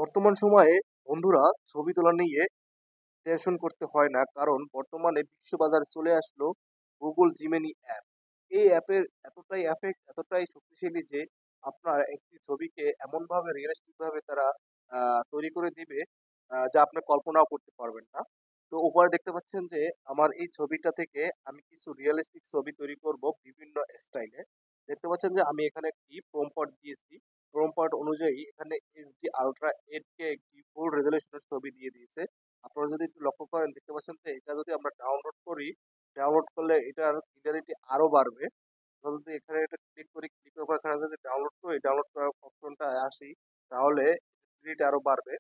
বর্তমান সময়ে বন্ধুরা ছবি তোলা নিয়ে টেনশন করতে হয় না, কারণ বর্তমানে বিশ্ববাজারে চলে আসলো গুগল জিমিনি অ্যাপ। এই অ্যাপের এতটাই এফেক্ট, এতটাই শক্তিশালী যে আপনার একটি ছবিকে এমনভাবে রিয়েলিস্টিক ভাবে তারা তৈরি করে দিবে, যা আপনি কল্পনাও করতে পারবেন না। তো উপরে দেখতে পাচ্ছেন যে আমার এই ছবিটা থেকে আমি কিছু রিয়েলিস্টিক ছবি তৈরি করব বিভিন্ন স্টাইলে। দেখতে পাচ্ছেন যে আমি এখানে একটি প্রম্পট দিয়েছি। প্রম্পট অনুযায়ী এখানে এইচডি আলট্রা 8K একটি ফুল রেজলিউশনের ছবি দিয়ে দিয়েছে। আপনারা যদি একটু লক্ষ্য করেন, দেখতে পাচ্ছেন যে এটা যদি আমরা ডাউনলোড করি, ডাউনলোড করলে এটার ক্লিয়ারিটি আরো বাড়বে। আমরা যদি এখানে এটা ক্লিক করি, ক্লিক করার পর এখানে যদি ডাউনলোড করি, ডাউনলোড করার অপশনটা আসি, তাহলে ক্লিয়ারিটি আরো বাড়বে।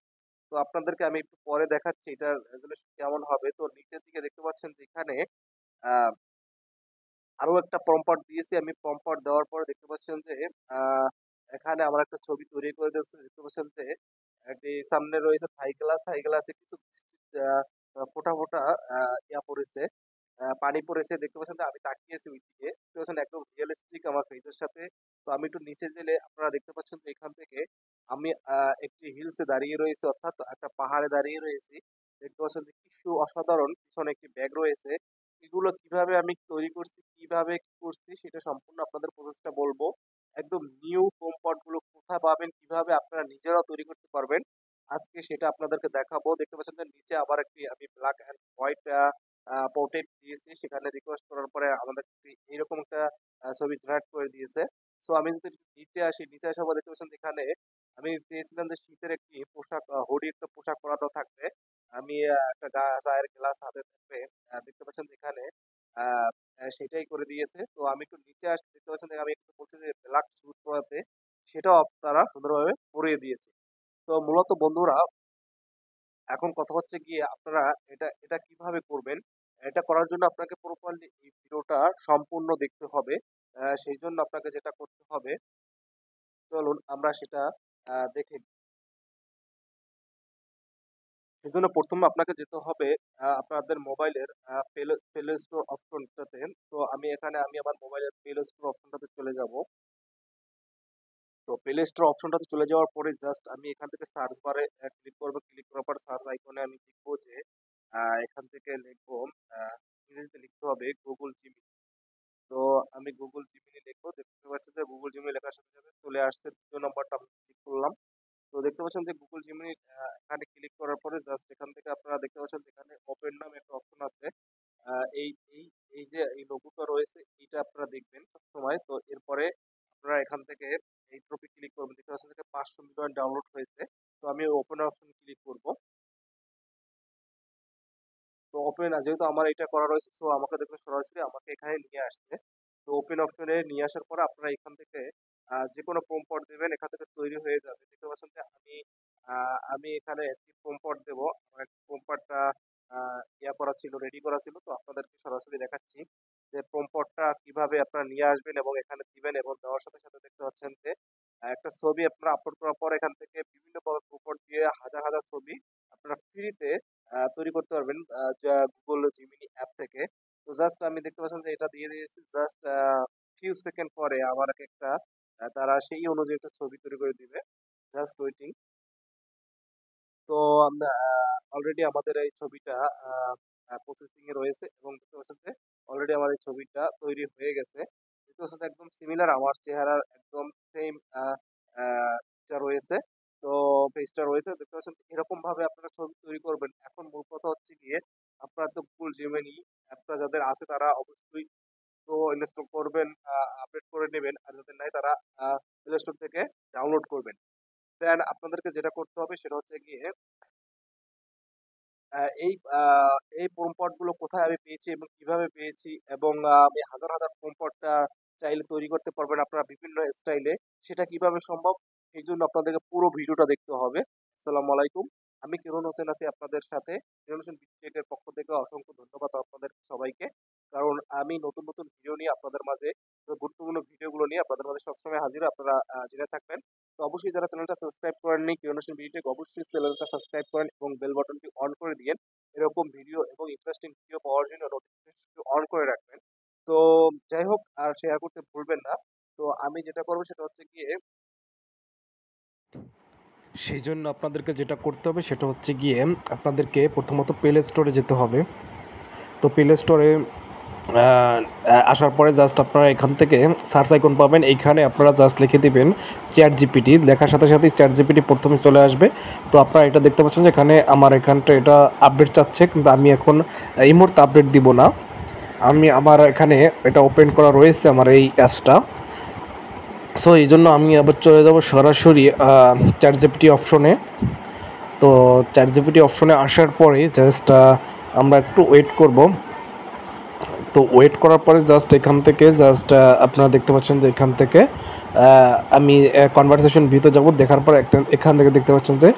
তো আপনাদেরকে আমি একটু পরে দেখাচ্ছি এটার রেজলিউশন কেমন হবে। তো নিচের দিকে দেখতে পাচ্ছেন যে এখানে আহ, আরো একটা প্রম্পট দিয়েছি। আমি প্রম্পট দেওয়ার পরে দেখতে পাচ্ছেন যে আহ, এখানে আমার একটা ছবি তৈরি করে দিয়েছে। দেখতে পাচ্ছেন যে একটি সামনে রয়েছে থাই গ্লাস, থাই গ্লাসে কিছু ফোটা ফোটা ইয়া পড়েছে, পানি পড়েছে। দেখতে পাচ্ছেন যে আমি তাকিয়েছি ওই দিকে, দেখতে পাচ্ছেন একদম রিয়েলিস্টিক আমার ফেসের সাথে। তো আমি একটু নিচে গেলে আপনারা দেখতে পাচ্ছেন যে এখান থেকে আমি একটি হিলসে দাঁড়িয়ে রয়েছে, অর্থাৎ একটা পাহাড়ে দাঁড়িয়ে রয়েছি। দেখতে পাচ্ছেন যে কিছু অসাধারণ পিছনে একটি ব্যাগ রয়েছে। এগুলো কিভাবে আমি তৈরি করছি, কিভাবে কি করছি, সেটা সম্পূর্ণ আপনাদের প্রসেসটা বলবো। একদম নিউ হোম পট গুলো কোথায় পাবেন, কিভাবে আপনারা নিজেরাও তৈরি করতে পারবেন, আজকে সেটা আপনাদেরকে দেখাবো। দেখতে পাচ্ছেন যে নিচে আবার একটি আমি ব্ল্যাক অ্যান্ড হোয়াইট পোর্ট্রেট দিয়েছি, সেখানে রিকোয়েস্ট করার পরে আমাদের এইরকম একটা ছবি জেনারেট করে দিয়েছে। সো আমি যদি একটু নিচে আসি, নিচে আসার পর দেখতে পাচ্ছেন যে এখানে আমি চেয়েছিলাম যে শীতের একটি পোশাক, হুডি একটা পোশাক পরানো থাকবে। আমি একটা চায়ের গ্লাস হাতে থাকবে, দেখতে পাচ্ছেন যেখানে আহ সেটাই করে দিয়েছে। তো আমি একটু নিচে আসতে দেখতে পাচ্ছেন যে আমি একটু বলছি যে ব্ল্যাক স্যুট পরাতে, সেটাও তারা সুন্দরভাবে পরিয়ে দিয়েছে। তো মূলত বন্ধুরা, এখন কথা হচ্ছে গিয়ে আপনারা এটা এটা কিভাবে করবেন। এটা করার জন্য আপনাকে প্রপারলি এই ভিডিওটা সম্পূর্ণ দেখতে হবে। সেই জন্য আপনাকে যেটা করতে হবে, চলুন আমরা সেটা দেখে নিই। সেজন্য প্রথমে আপনাকে যেতে হবে আপনাদের মোবাইলের প্লে স্টোর অপশনটাতে। তো আমি আমার মোবাইলের প্লে স্টোর অপশনটাতে চলে যাব। তো প্লে স্টোর অপশনটাতে চলে যাওয়ার পরে জাস্ট আমি এখান থেকে সার্চ বারে ক্লিক করবো। ক্লিক করার পর সার্চ আইকনে আমি লিখবো যে এখান থেকে লিখবো, ইংরেজিতে লিখতে হবে গুগল জিমিনি। তো আমি গুগল জিমিনি লিখবো। দেখতে পাচ্ছেন যে গুগল জিমিনি লেখার সাথে সাথে চলে আসছে, দ্বিতীয় নম্বরটা আমি ক্লিক করলাম। তো দেখতে পাচ্ছেন যে গুগল জিমিনি এখানে ক্লিক করার পরে জাস্ট এখান থেকে আপনারা দেখতে পাচ্ছেন যে এখানে ওপেন নামে একটা অপশন আছে। এই এই এই যে এই লোগোটা রয়েছে, এটা আপনারা দেখবেন সবসময়। তো এরপরে আপনারা এখান থেকে এই টপিক ক্লিক করবেন। দেখতে পাচ্ছেন যে 500 মিলিয়ন ডাউনলোড হয়েছে। তো আমি ওপেন অপশন ক্লিক করব। তো ওপেন, যেহেতু আমার এটা করা রয়েছে, সো আমাকে দেখুন সরাসরি আমাকে এখানে নিয়ে আসছে। তো ওপেন অপশনে নিয়ে আসার পরে আপনারা এখান থেকে যে কোনো প্রম্পট দেবেন, এখান থেকে তৈরি হয়ে যাবে। দেখতে পাচ্ছেন যে আমি এখানে একটি প্রম্পট দেবো। আমার একটি প্রম্পটটা ইয়া করা ছিল, রেডি করা ছিল। তো আপনাদেরকে সরাসরি দেখাচ্ছি যে প্রম্পটটা কিভাবে আপনারা নিয়ে আসবেন এবং এখানে দিবেন, এবং দেওয়ার সাথে সাথে দেখতে পাচ্ছেন যে একটা ছবি আপনারা আপলোড করার পর এখান থেকে বিভিন্ন প্রম্পট দিয়ে হাজার হাজার ছবি আপনারা ফ্রিতে তৈরি করতে পারবেন, যা গুগল জিমিনি অ্যাপ থেকে। তো জাস্ট আমি দেখতে পাচ্ছেন যে এটা দিয়ে দিয়েছি, জাস্ট ফিউ সেকেন্ড পরে আমার একটা তারা সেই অনুযায়ী একটা ছবি তৈরি করে দিবে। Just waiting. তো আমরা অলরেডি আমাদের এই ছবিটা প্রসেসিং এ রয়েছে, এবং দেখতে পাচ্ছেন যে অলরেডি আমার এই ছবিটা তৈরি হয়ে গেছে। দেখতে পাচ্ছেন যে একদম সিমিলার আমার চেহারার একদম সেম যা রয়েছে। তো পেজটা রয়েছে, দেখতে পাচ্ছেন এরকম ভাবে আপনারা ছবি তৈরি করবেন। এখন মূল কথা হচ্ছে গিয়ে আপনারা তো গুগল জিমিনি অ্যাপটা যাদের আছে তারা অবশ্যই তো ইনস্টল করবেন, আপডেট করে নেবেন। আর যাদের নাই তারা প্লে স্টোর থেকে ডাউনলোড করবেন। দেন আপনাদেরকে যেটা করতে হবে সেটা হচ্ছে গিয়ে আহ, এই এই প্রম্পট গুলো কোথায় আমি পেয়েছি এবং কিভাবে পেয়েছি, এবং আমি হাজার হাজার প্রম্পট চাইলে তৈরি করতে পারবেন আপনারা বিভিন্ন স্টাইলে। সেটা কিভাবে সম্ভব, এই জন্য আপনাদেরকে পুরো ভিডিওটা দেখতে হবে। আসসালামু আলাইকুম, আমি কিরণ হোসেন আছি আপনাদের সাথে। কিরণ হোসেন বিটেকের পক্ষ থেকে অসংখ্য ধন্যবাদ আপনাদের সবাইকে, কারণ আমি নতুন নতুন ভিডিও নিয়ে আপনাদের মাঝে, গুরুত্বপূর্ণ ভিডিওগুলো নিয়ে আপনাদের মাঝে সবসময় হাজির, আপনারা জেনে থাকবেন। তো অবশ্যই যারা চ্যানেলটা সাবস্ক্রাইব করেননি কিরণ হোসেন বিটেক, অবশ্যই চ্যানেলটা সাবস্ক্রাইব করেন এবং বেল বাটনটি অন করে দিয়েন। এরকম ভিডিও এবং ইন্টারেস্টিং ভিডিও পাওয়ার জন্য নোটিফিকেশন অন করে রাখবেন। তো যাই হোক, আর শেয়ার করতে ভুলবেন না। তো আমি যেটা করবো সেটা হচ্ছে গিয়ে সেই জন্য আপনাদেরকে যেটা করতে হবে সেটা হচ্ছে গিয়ে আপনাদেরকে প্রথমত প্লে স্টোরে যেতে হবে। তো প্লে স্টোরে আসার পরে জাস্ট আপনারা এখান থেকে সার্চ আইকন পাবেন, এইখানে আপনারা জাস্ট লিখে দিবেন চ্যাট জিপিটি, লেখার সাথে সাথেই চ্যাট জিপিটি প্রথমে চলে আসবে। তো আপনারা এটা দেখতে পাচ্ছেন যে এখানে আমার এখানটা এটা আপডেট চাচ্ছে, কিন্তু আমি এখন এই মুহূর্তে আপডেট দিব না। আমার এখানে এটা ওপেন করা রয়েছে আমার এই অ্যাপসটা। সো এই জন্য আমি আবার চলে যাব সরাসরি চ্যাট জিপিটি অপশনে। তো চ্যাট জিপিটি অপশনে আসার পরে জাস্ট আমরা একটু ওয়েট করব। তো ওয়েট করার পরে জাস্ট এখান থেকে জাস্ট আপনারা দেখতে পাচ্ছেন যে এখান থেকে আমি কনভারসেশন ভিতরে যাব। দেখার পর এখান থেকে দেখতে পাচ্ছেন যে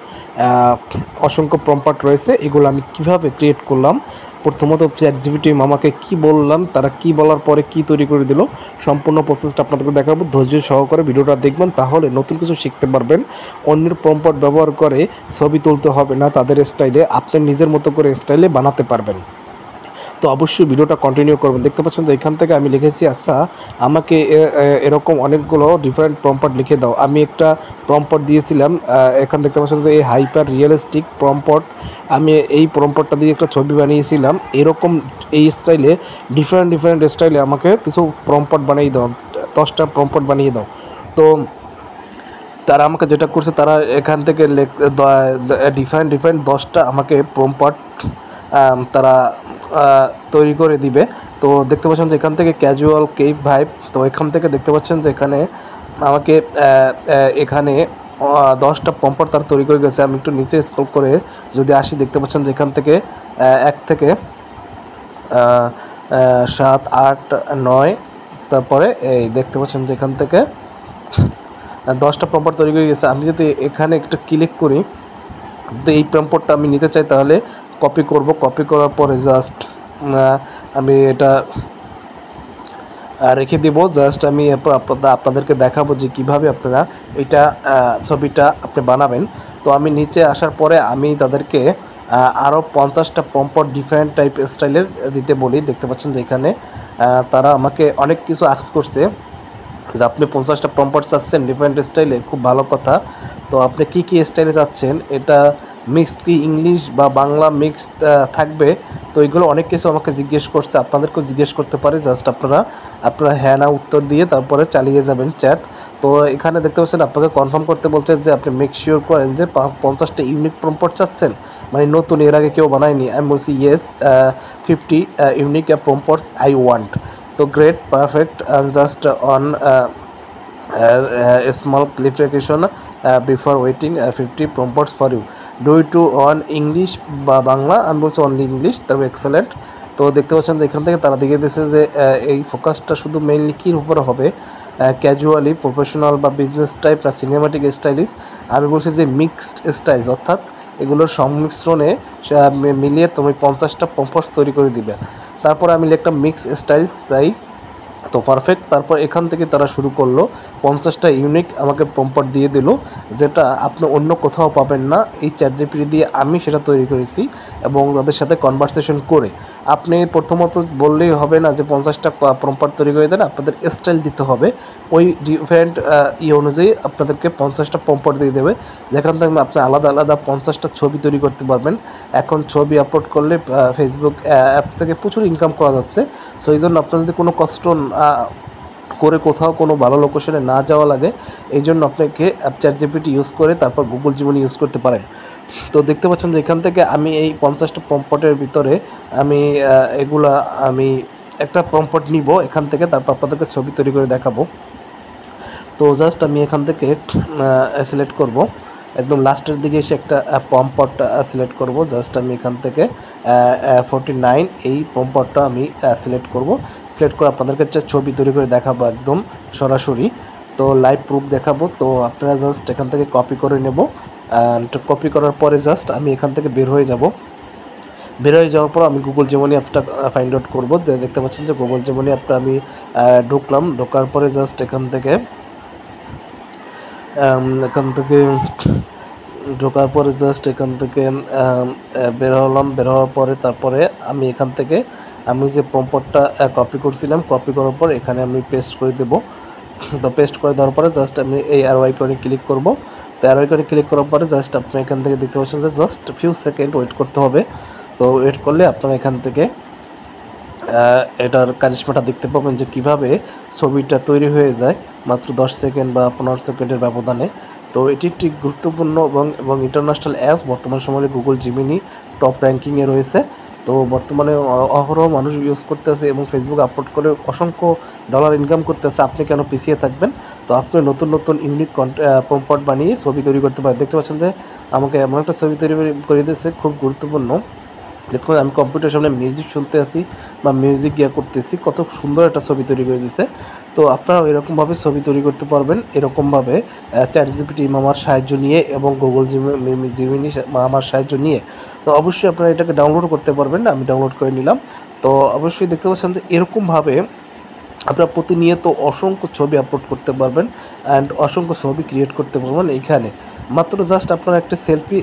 অসংখ্য প্রম্পট রয়েছে। এগুলো আমি কিভাবে ক্রিয়েট করলাম, প্রথমত চ্যাট জিপিটি মামাকে কি বললাম, তারা কি বলার পরে কি তৈরি করে দিল, সম্পূর্ণ প্রসেসটা আপনাদেরকে দেখাবো। ধৈর্য সহকারে ভিডিওটা দেখবেন, তাহলে নতুন কিছু শিখতে পারবেন। অন্যের প্রম্পট ব্যবহার করে ছবি তুলতে হবে না, তাদের স্টাইলে আপনি নিজের মতো করে স্টাইলে বানাতে পারবেন। তো অবশ্যই ভিডিওটা কন্টিনিউ করবেন। দেখতে পাচ্ছেন যে এখান থেকে আমি লিখেছি, আচ্ছা আমাকে এরকম অনেকগুলো ডিফারেন্ট প্রম্পট লিখে দাও। আমি একটা প্রম্পট দিয়েছিলাম, এখান দেখতে পাচ্ছেন যে এই হাইপার রিয়েলিস্টিক প্রম্পট, আমি এই প্রম্পটটা দিয়ে একটা ছবি বানিয়েছিলাম। এরকম এই স্টাইলে ডিফারেন্ট স্টাইলে আমাকে কিছু প্রম্পট বানিয়ে দাও, 10টা প্রম্পট বানিয়ে দাও। তো তারা আমাকে যেটা করছে, তারা এখান থেকে ডিফারেন্ট 10টা আমাকে প্রম্পট তারা তৈরি করে দিবে। তো দেখতে পাচ্ছেন যে এখান থেকে ক্যাজুয়াল কেপ ভাইব, তো এখান থেকে দেখতে পাচ্ছেন যে এখানে আমাকে এখানে 10টা প্রম্পট তারা তৈরি করে গেছে। আমি একটু নিচে স্ক্রল করে যদি আসি, দেখতে পাচ্ছেন যে এখান থেকে 1 থেকে 7, 8, 9, তারপরে এই দেখতে পাচ্ছেন যে এখান থেকে 10টা প্রম্পট তৈরি করে গেছে। আমি যদি এখানে একটু ক্লিক করি, তো এই প্রম্পটটা আমি নিতে চাই, তাহলে কপি করব। কপি করার পরে জাস্ট আমি এটা রেখে দিব। জাস্ট আমি এরপর আপনাদেরকে দেখাবো যে কীভাবে আপনারা এটা ছবিটা আপনি বানাবেন। তো আমি নিচে আসার পরে আমি তাদেরকে আরও 50টা প্রম্পট ডিফারেন্ট টাইপ স্টাইলের দিতে বলি। দেখতে পাচ্ছেন যে এখানে তারা আমাকে অনেক কিছু আস্ক করছে যে আপনি 50টা প্রম্পট চাচ্ছেন ডিফারেন্ট স্টাইলে, খুব ভালো কথা। তো আপনি কি স্টাইলে চাচ্ছেন, এটা মিক্সড কি ইংলিশ বা বাংলা মিক্সড থাকবে? তো এইগুলো অনেক কিছু আমাকে জিজ্ঞেস করছে, আপনাদেরকেও জিজ্ঞেস করতে পারে। জাস্ট আপনারা হ্যাঁ না উত্তর দিয়ে তারপরে চালিয়ে যাবেন চ্যাট। তো এখানে দেখতে পাচ্ছেন আপনাকে কনফার্ম করতে বলছে যে আপনি মেক শিওর করেন যে 50টা ইউনিক প্রম্পট চাচ্ছেন, মানে নতুন, এর আগে কেউ বানায়নি। আমি বলছি yes, 50 unique prompts I want. তো great, perfect, just on a small clarification before waiting 50 prompts for you. Do it to on English বা বাংলা, আমি বলছি অনলি ইংলিশ, তবে এক্সেলেন্ট। তো দেখতে পাচ্ছেন যে এখান থেকে তারা দেখিয়ে দিয়েছে যে এই ফোকাসটা শুধু মেইনলি কির উপরে হবে, ক্যাজুয়ালি, প্রফেশনাল বা বিজনেস টাইপ না সিনেমাটিক স্টাইলিশ। আমি বলছি যে মিক্সড স্টাইলস, অর্থাৎ এগুলোর সংমিশ্রণে মিলিয়ে তুমি 50টা প্রম্পটস তৈরি করে দিবে। তারপর আমি লিখলাম মিক্স স্টাইলস চাই, তো পারফেক্ট। তারপর এখান থেকে তারা শুরু করলো 50টা ইউনিক আমাকে প্রম্পট দিয়ে দিল, যেটা আপনি অন্য কোথাও পাবেন না। এই চ্যাট জিপিটি দিয়ে আমি সেটা তৈরি করেছি এবং তাদের সাথে কনভারসেশন করে। আপনি প্রথমত বললেই হবে না যে 50টা প্রম্পট তৈরি করে দেন, আপনাদের স্টাইল দিতে হবে। ওই ডিফারেন্ট অনুযায়ী আপনাদেরকে 50টা প্রম্পট দিয়ে দেবে, যেখান থেকে আপনি আলাদা 50টা ছবি তৈরি করতে পারবেন। এখন ছবি আপলোড করলে ফেসবুক অ্যাপস থেকে প্রচুর ইনকাম করা যাচ্ছে। সো এই জন্য আপনার যদি কোনো কষ্ট করে কোথাও কোনো ভালো লোকেশনে না যাওয়া লাগে, এই জন্য আপনাকে চ্যাট জিপিটি ইউজ করে তারপর গুগল জিমিনি ইউজ করতে পারেন। তো দেখতে পাচ্ছেন যে এখান থেকে আমি এই 50টা প্রম্পটের ভিতরে আমি আমি একটা প্রম্পট নিব এখান থেকে, তারপর আপনাদেরকে ছবি তৈরি করে দেখাবো। তো জাস্ট আমি এখান থেকে সিলেক্ট করব, একদম লাস্টের দিকে এসে একটা প্রম্পট সিলেক্ট করব। জাস্ট আমি এখান থেকে 49 এই প্রম্পটটা আমি সিলেক্ট করব। সিলেক্ট করে আপনাদেরকে ছবি তৈরি করে দেখাবো একদম সরাসরি, তো লাইভ প্রুফ দেখাবো। তো আপনারা জাস্ট এখান থেকে কপি করে নেব। কপি করার পরে জাস্ট আমি এখান থেকে বের হয়ে যাব। বের হয়ে যাওয়ার পর আমি গুগল জিমিনি অ্যাপটা ফাইন্ড আউট করবো। যে দেখতে পাচ্ছেন যে গুগল জিমিনি অ্যাপটা আমি ঢুকলাম। ঢোকার পরে জাস্ট এখান থেকে ঢোকার পরে জাস্ট এখান থেকে বের হলাম। বের হওয়ার পরে তারপরে আমি এখান থেকে আমি যে প্রম্পটটা কপি করছিলাম, কপি করার পর এখানে আমি পেস্ট করে দেব। তো পেস্ট করে দেওয়ার পরে জাস্ট আমি এই আর আইকনে ক্লিক করব। তো অ্যারো আইকনে ক্লিক করার পরে জাস্ট আপনি এখান থেকে দেখতে পাচ্ছেন যে জাস্ট ফিউ সেকেন্ড ওয়েট করতে হবে। তো ওয়েট করলে আপনারা এখান থেকে এটার কারিশমাটা দেখতে পাবেন যে কিভাবে ছবিটা তৈরি হয়ে যায় মাত্র 10 সেকেন্ড বা 15 সেকেন্ডের ব্যবধানে। তো এটি একটি গুরুত্বপূর্ণ এবং ইন্টারন্যাশনাল অ্যাপ, বর্তমান সময়ে গুগল জিমিনি টপ র্যাঙ্কিংয়ে রয়েছে। তো বর্তমানে অহরহ মানুষ ইউজ করতেছে এবং ফেসবুক আপলোড করে অসংখ্য ডলার ইনকাম করতেছে। আপনি কেন পিছিয়ে থাকবেন? তো আপনি নতুন নতুন ইউনিক প্রম্পট বানিয়ে ছবি তৈরি করতে পারেন। দেখতে পাচ্ছেন যে আমাকে এমন একটা ছবি তৈরি করে দিয়েছে, খুব গুরুত্বপূর্ণ। দেখুন আমি কম্পিউটারের সামনে মিউজিক শুনতে আসি বা মিউজিক করতেছি, কত সুন্দর একটা ছবি তৈরি করে দিছে। তো আপনারা এরকমভাবে ছবি তৈরি করতে পারবেন, এরকমভাবে চ্যাটজিপিটি মামার সাহায্য নিয়ে এবং গুগল জিমিনি মামার সাহায্য নিয়ে। তো অবশ্যই আপনারা এটাকে ডাউনলোড করতে পারবেন, আমি ডাউনলোড করে নিলাম। তো অবশ্যই দেখতে পাচ্ছেন যে এরকমভাবে আপনারা প্রতিনিয়ত অসংখ্য ছবি আপলোড করতে পারবেন অ্যান্ড অসংখ্য ছবি ক্রিয়েট করতে পারবেন। এইখানে মাত্র জাস্ট আপনারা একটা সেলফি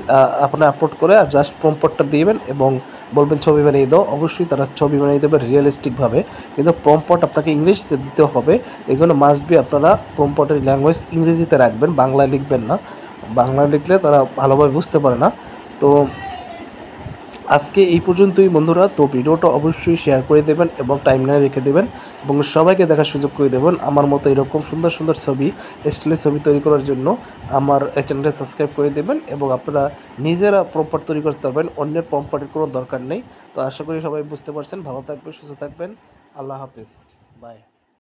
আপনারা আপলোড করে আর জাস্ট প্রম্পটটা দিবেন এবং বলবেন ছবি বানিয়ে দাও। অবশ্যই তারা ছবি বানিয়ে দেবে রিয়েলিস্টিকভাবে, কিন্তু প্রম্পট আপনাকে ইংলিশতে দিতে হবে। এই জন্য মাস্ট বি আপনারা প্রম্পটের ল্যাঙ্গুয়েজ ইংরেজিতে রাখবেন, বাংলায় লিখবেন না। বাংলায় লিখলে তারা ভালোভাবে বুঝতে পারে না। তো আজকে এই পর্যন্তই বন্ধুরা। তো ভিডিওটা অবশ্যই শেয়ার করে দেবেন এবং টাইমলাইনে রেখে দেবেন এবং সবাইকে দেখার সুযোগ করে দেবেন। আমার মতো এরকম সুন্দর সুন্দর ছবি, স্টাইলের ছবি তৈরি করার জন্য আমার চ্যানেলটা সাবস্ক্রাইব করে দেবেন এবং আপনারা নিজেরা প্রম্পট তৈরি করতে পারবেন, অন্যের প্রম্পটের কোনো দরকার নেই। তো আশা করি সবাই বুঝতে পারছেন। ভালো থাকবেন, সুস্থ থাকবেন। আল্লাহ হাফেজ, বাই।